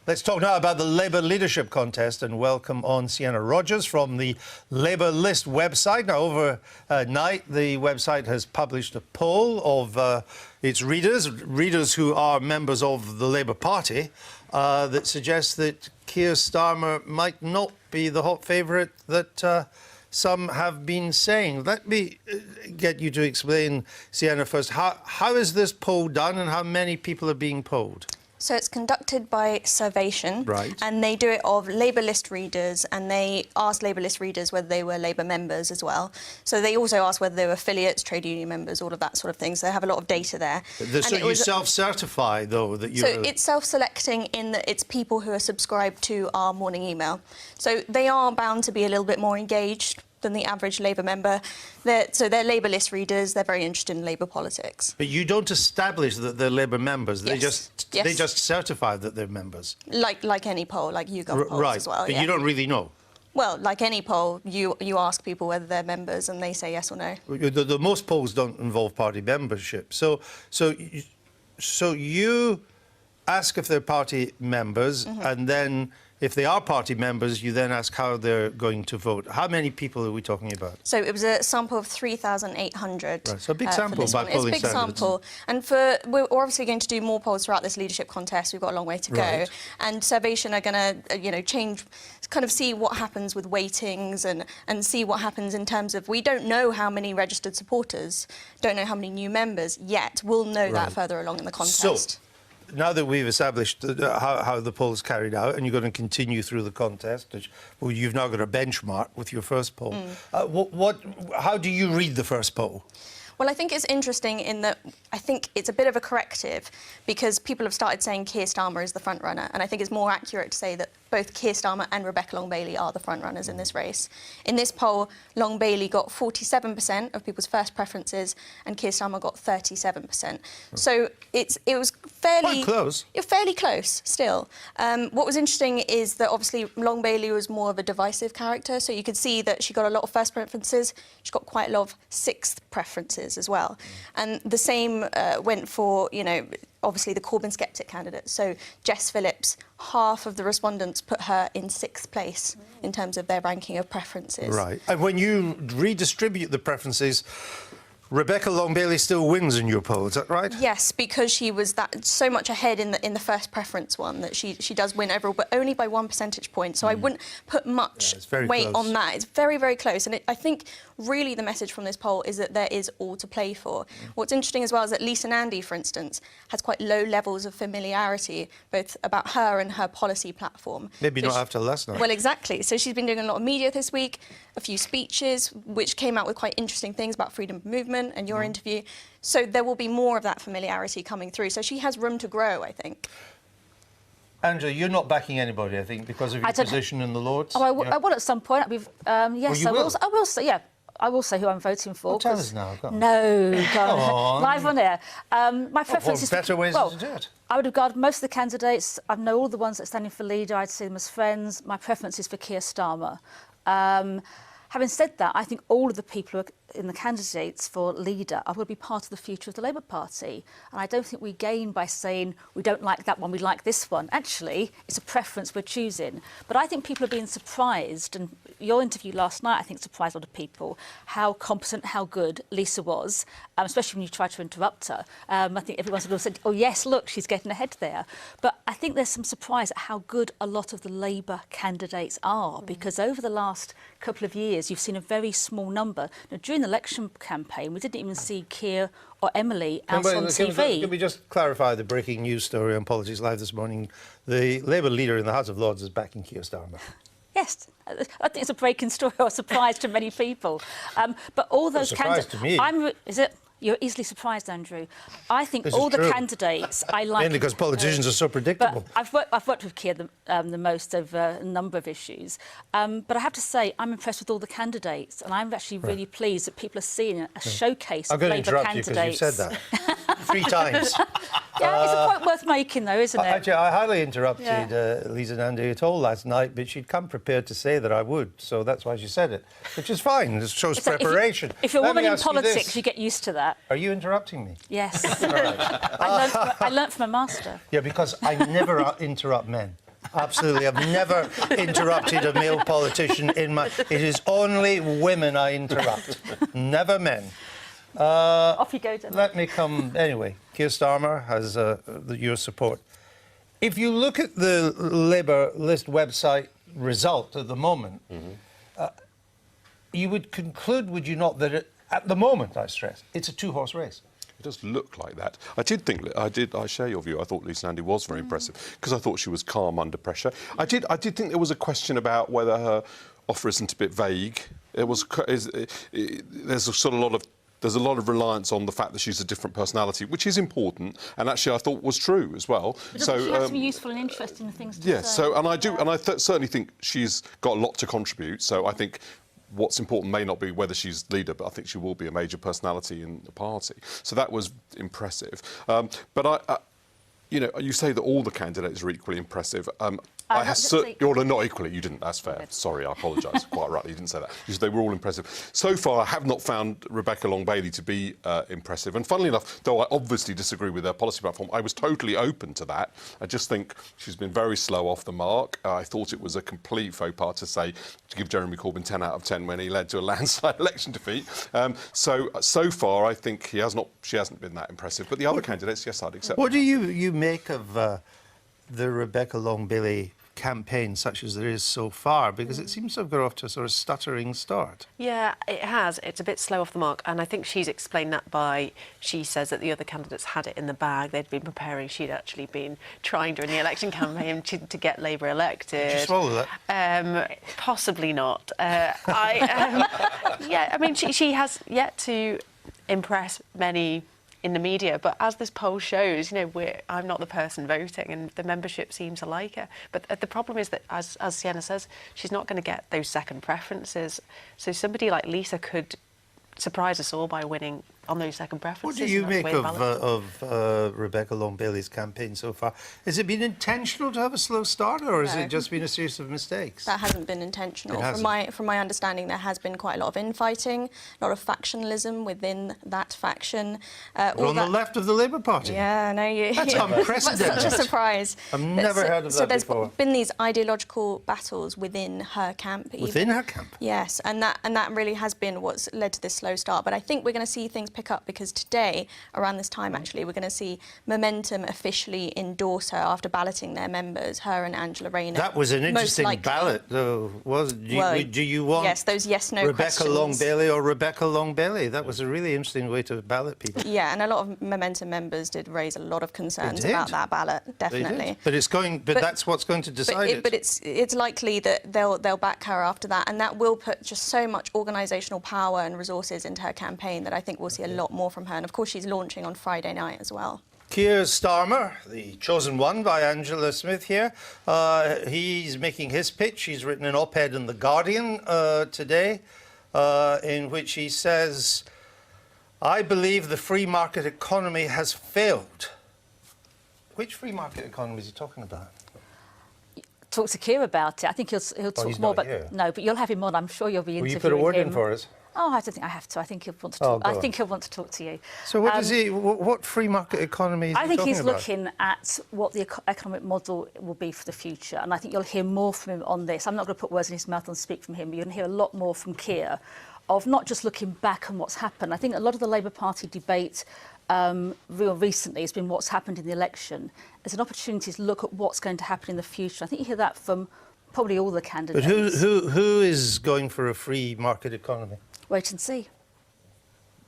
Let's talk now about the Labour leadership contest and welcome on Sienna Rogers from the Labour List website. Now, overnight, the website has published a poll of its readers who are members of the Labour Party, that suggests that Keir Starmer might not be the hot favourite that some have been saying. Let me get you to explain, Sienna, first. How is this poll done and how many people are being polled? So it's conducted by Survation, right, and they do it of Labour List readers, and they ask Labour List readers whether they were Labour members as well. So they also ask whether they were affiliates, trade union members, all of that sort of thing. So they have a lot of data there. So you self-certify, though, that you... So it's self-selecting in that it's people who are subscribed to our morning email. So they are bound to be a little bit more engaged than the average Labour member. They're Labour List readers, they're very interested in Labour politics. But you don't establish that they're Labour members, Yes. they just certify that they're members. Like any poll, like YouGov polls as well. But yeah. you don't really know. Well, like any poll, you ask people whether they're members and they say yes or no. The most polls don't involve party membership. So you ask if they're party members, and then if they are party members, you then ask how they're going to vote. How many people are we talking about? So it was a sample of 3,800. Right, so a big sample by polling standards. It's a big sample. And we're obviously going to do more polls throughout this leadership contest. We've got a long way to go. Right. And Survation are going to, change, kind of see what happens with weightings and see what happens in terms of, we don't know how many registered supporters, don't know how many new members yet. We'll know that further along in the contest. So, now that we've established how the poll's carried out, and you're going to continue through the contest, well, you've now got a benchmark with your first poll. How do you read the first poll? Well, I think it's interesting in that I think it's a bit of a corrective because people have started saying Keir Starmer is the front runner, and I think it's more accurate to say that both Keir Starmer and Rebecca Long-Bailey are the front runners in this race. In this poll, Long-Bailey got 47% of people's first preferences, and Keir Starmer got 37%. So it was fairly close. Fairly close still. What was interesting is that obviously Long-Bailey was more of a divisive character, so you could see that she got a lot of first preferences. She got quite a lot of sixth preferences as well, and the same went for obviously the Corbyn Skeptic candidate. So Jess Phillips, half of the respondents put her in sixth place in terms of their ranking of preferences. Right. And when you redistribute the preferences, Rebecca Long-Bailey still wins in your poll, is that right? Yes, because she was so much ahead in the first preference one that she does win overall, but only by 1 percentage point. So I wouldn't put much weight on that. It's very, very close. And I think really the message from this poll is that there is all to play for. What's interesting as well is that Lisa Nandy, for instance, has quite low levels of familiarity, both about her and her policy platform. Maybe not after last night. Well, exactly. So she's been doing a lot of media this week, a few speeches, which came out with quite interesting things about freedom of movement and your interview. So there will be more of that familiarity coming through. So she has room to grow, I think. Angela, you're not backing anybody, I think, because of your position in the Lords. Oh, I will at some point. Yes, well, I will say, yeah. I will say who I'm voting for. Well, tell us now. Go on. No, live on air. My preference is better ways to do it. I would regard most of the candidates. I know all the ones that are standing for leader. I'd see them as friends. My preference is for Keir Starmer. Having said that, I think all of the people who are in the candidates for leader will be part of the future of the Labour Party. And I don't think we gain by saying we don't like that one, we like this one. Actually, it's a preference we're choosing. But I think people are being surprised, and your interview last night, I think, surprised a lot of people, how competent, how good Lisa was, especially when you tried to interrupt her. I think everyone sort of said, oh, yes, look, she's getting ahead there. But I think there's some surprise at how good a lot of the Labour candidates are, because over the last couple of years, you've seen a very small number. Now, during the election campaign, we didn't even see Keir or Emily out on TV. Can we just clarify the breaking news story on Politics Live this morning? The Labour leader in the House of Lords is backing Keir Starmer. Yes, I think it's a breaking story or a surprise to many people. But all those candidates... to me. Is it? You're easily surprised, Andrew. I think all the candidates I like... Mainly because politicians are so predictable. But I've worked with Keir the most over a number of issues. But I have to say, I'm impressed with all the candidates, and I'm actually really pleased that people are seeing a showcase of Labour candidates. I'm going to interrupt you because you've said that 3 times. Yeah, it's a point worth making, though, isn't it? Actually, I highly interrupted Lisa Nandy at all last night, but she'd come prepared to say that I would, so that's why she said it, which is fine. It shows preparation. If you're a woman in politics, you get used to that. Are you interrupting me? Yes. I learnt from a master. Yeah, because I never interrupt men. Absolutely. I've never interrupted a male politician in my... It is only women I interrupt, never men. Off you go, Gemma. Let me come... Anyway, Keir Starmer has your support. If you look at the Labour list website result at the moment, you would conclude, would you not, that at the moment, I stress, it's a two-horse race. It does look like that. I share your view. I thought Lisa Nandy was very impressive because I thought she was calm under pressure. I did think there was a question about whether her offer isn't a bit vague. There's a lot of reliance on the fact that she's a different personality, which is important, and actually I thought was true as well. But she has some useful and interesting things to say. Yeah. So, and I certainly think she's got a lot to contribute. So I think what's important may not be whether she's leader, but I think she will be a major personality in the party. So that was impressive. But you say that all the candidates are equally impressive. You're not equally. You didn't. That's fair. Sorry, I apologise. Quite rightly, you didn't say that. You said they were all impressive. So far, I have not found Rebecca Long-Bailey to be impressive. And funnily enough, though I obviously disagree with their policy platform, I was totally open to that. I just think she's been very slow off the mark. I thought it was a complete faux pas to give Jeremy Corbyn 10 out of 10 when he led to a landslide election defeat. So far, I think she hasn't been that impressive. But the other candidates, yes, I'd accept. What do you make of the Rebecca Long-Bailey campaign, such as there is so far, because it seems to have got off to a sort of stuttering start? Yeah, it has. It's a bit slow off the mark, and I think she's explained that by, she says that the other candidates had it in the bag. They'd been preparing. She'd actually been trying during the election campaign to get Labour elected. Did you swallow that? Possibly not. Yeah, I mean, she has yet to impress many in the media, but as this poll shows, I'm not the person voting, and the membership seems to like her. But the problem is that, as Sienna says, she's not going to get those second preferences. So somebody like Lisa could surprise us all by winning on those second preferences. What do you make of Rebecca Long-Bailey's campaign so far? Has it been intentional to have a slow start, or has it just been a series of mistakes? That hasn't been intentional. It hasn't. From my understanding, there has been quite a lot of infighting, a lot of factionalism within that faction. On the left of the Labour Party? Yeah, I know. That's unprecedented. Such a surprise. I've never heard of that before. There's been these ideological battles within her camp. Within her camp? Yes, and that really has been what's led to this slow start. But I think we're going to see things pick up, because today, around this time actually, we're going to see Momentum officially endorse her after balloting their members, her and Angela Rayner. That was an interesting ballot, though, wasn't it? Do you want those yes/no Rebecca questions. Long-Bailey or Rebecca Long-Bailey? That was a really interesting way to ballot people. Yeah, and a lot of Momentum members did raise a lot of concerns about that ballot, definitely. But that's what's going to decide it. But it's likely that they'll back her after that, and that will put just so much organisational power and resources into her campaign that I think we'll see a lot more from her. And of course, she's launching on Friday night as well. Keir Starmer, the chosen one by Angela Smith here, he's making his pitch. He's written an op-ed in The Guardian today in which he says, "I believe the free market economy has failed." Which free market economy is he talking about? Talk to Keir about it. I think he'll talk more. No, but you'll have him on. I'm sure you'll be interviewing him. Will you put a word in for us? Oh, I don't think I have to. I think he'll want to talk. I think he'll want to talk to you. So what does he? What free market economy is he talking about? I think he's looking at what the economic model will be for the future, and I think you'll hear more from him on this. I'm not going to put words in his mouth and speak from him, but you'll hear a lot more from Keir, of not just looking back on what's happened. I think a lot of the Labour Party debate real recently has been what's happened in the election. There's an opportunity to look at what's going to happen in the future. I think you hear that from probably all the candidates. But who is going for a free market economy? Wait and see.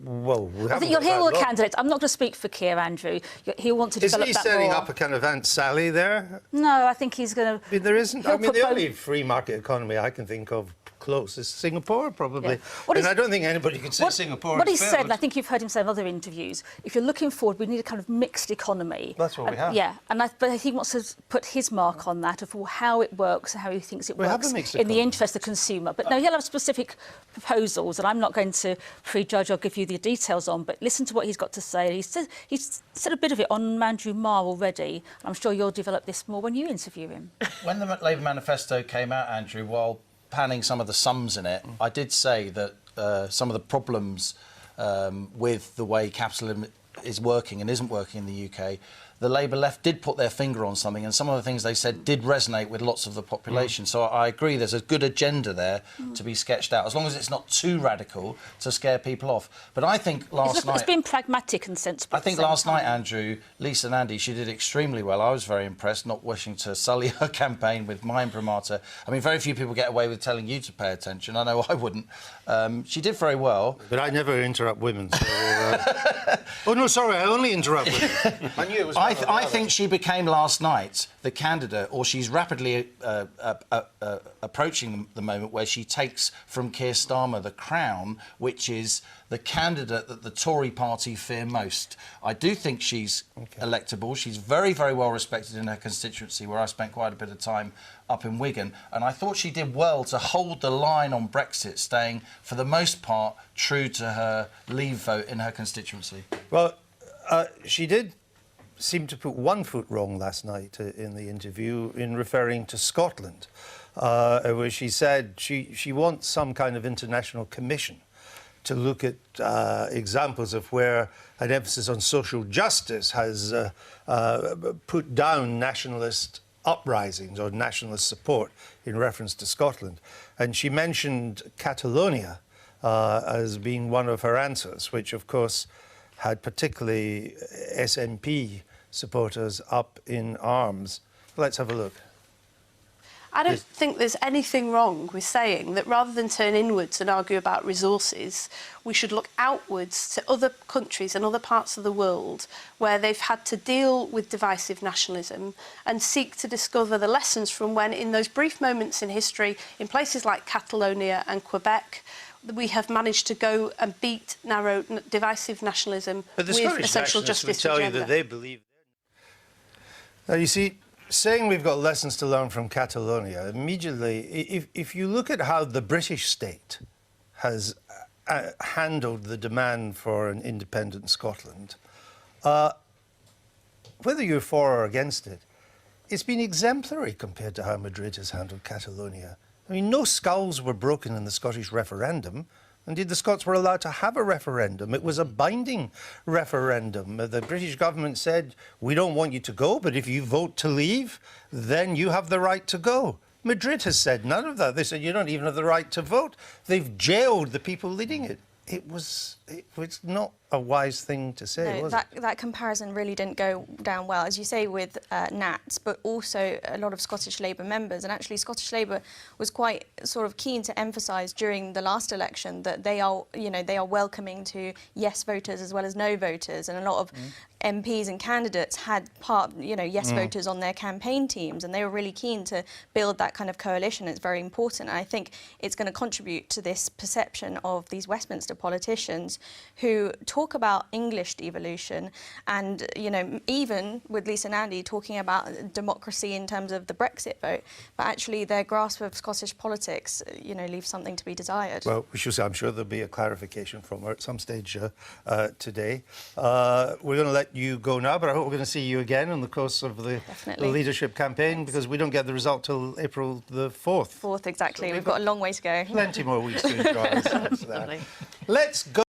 Well, I think you'll hear all the candidates. I'm not going to speak for Keir, Andrew. He'll want to develop that more. Isn't he setting up a kind of Aunt Sally there? No, I think he's going to... I mean, there isn't... I mean, the only free market economy I can think of close is Singapore, probably. Yeah. And I don't think anybody could say Singapore What he failed. said, and I think you've heard him say in other interviews, if you're looking forward, we need a kind of mixed economy. That's what we have. Yeah, but he wants to put his mark on that, of how it works, how he thinks it works in the interest of the consumer. But no, he'll have specific proposals, and I'm not going to prejudge or give you the details on, but listen to what he's got to say. He's said a bit of it on Andrew Marr already. I'm sure you'll develop this more when you interview him. When the Labour manifesto came out, Andrew, while panning some of the sums in it, I did say that some of the problems with the way capitalism is working and isn't working in the UK, the Labour left did put their finger on something, and some of the things they said did resonate with lots of the population. So I agree there's a good agenda there to be sketched out, as long as it's not too radical to scare people off. But I think last night... It's been pragmatic and sensible. I think last night, Andrew, Lisa Nandy, she did extremely well. I was very impressed, not wishing to sully her campaign with my imprimatur. I mean, very few people get away with telling you to pay attention. I know I wouldn't. She did very well. But I never interrupt women. So, oh, no, sorry, I only interrupt women. I knew it was... I think she became last night the candidate, or she's rapidly approaching the moment where she takes from Keir Starmer the crown, which is the candidate that the Tory party fear most. I do think she's electable. She's very, very well respected in her constituency, where I spent quite a bit of time up in Wigan, and I thought she did well to hold the line on Brexit, staying, for the most part, true to her Leave vote in her constituency. Well, she did seem to put one foot wrong last night in the interview in referring to Scotland, where she said she wants some kind of international commission to look at examples of where an emphasis on social justice has put down nationalist uprisings or nationalist support in reference to Scotland. And she mentioned Catalonia as being one of her answers, which, of course, had particularly SNP supporters up in arms. Let's have a look. I don't think there's anything wrong with saying that rather than turn inwards and argue about resources, we should look outwards to other countries and other parts of the world where they've had to deal with divisive nationalism and seek to discover the lessons from when, in those brief moments in history, in places like Catalonia and Quebec, we have managed to go and beat narrow divisive nationalism with a social justice tell agenda. you that they believe. Now, you see, saying we've got lessons to learn from Catalonia, immediately, if you look at how the British state has handled the demand for an independent Scotland, whether you're for or against it, it's been exemplary compared to how Madrid has handled Catalonia. I mean, no skulls were broken in the Scottish referendum. Indeed, the Scots were allowed to have a referendum. It was a binding referendum. The British government said, we don't want you to go, but if you vote to leave, then you have the right to go. Madrid has said none of that. They said, you don't even have the right to vote. They've jailed the people leading it. It's not a wise thing to say, was it? That comparison really didn't go down well, as you say, with Nats, but also a lot of Scottish Labour members. And actually, Scottish Labour was quite sort of keen to emphasise during the last election that they are, they are welcoming to yes voters as well as no voters. And a lot of MPs and candidates had yes voters on their campaign teams, and they were really keen to build that kind of coalition. It's very important. And I think it's going to contribute to this perception of these Westminster politicians who talk about English devolution and, even with Lisa Nandy talking about democracy in terms of the Brexit vote, but actually their grasp of Scottish politics, leaves something to be desired. Well, we shall see. I'm sure there'll be a clarification from her at some stage today. We're going to let you go now, but I hope we're going to see you again in the course of the leadership campaign, because we don't get the result till April the 4th. 4th, exactly. So we've got a long way to go. Plenty more weeks to enjoy ourselves there. Let's go.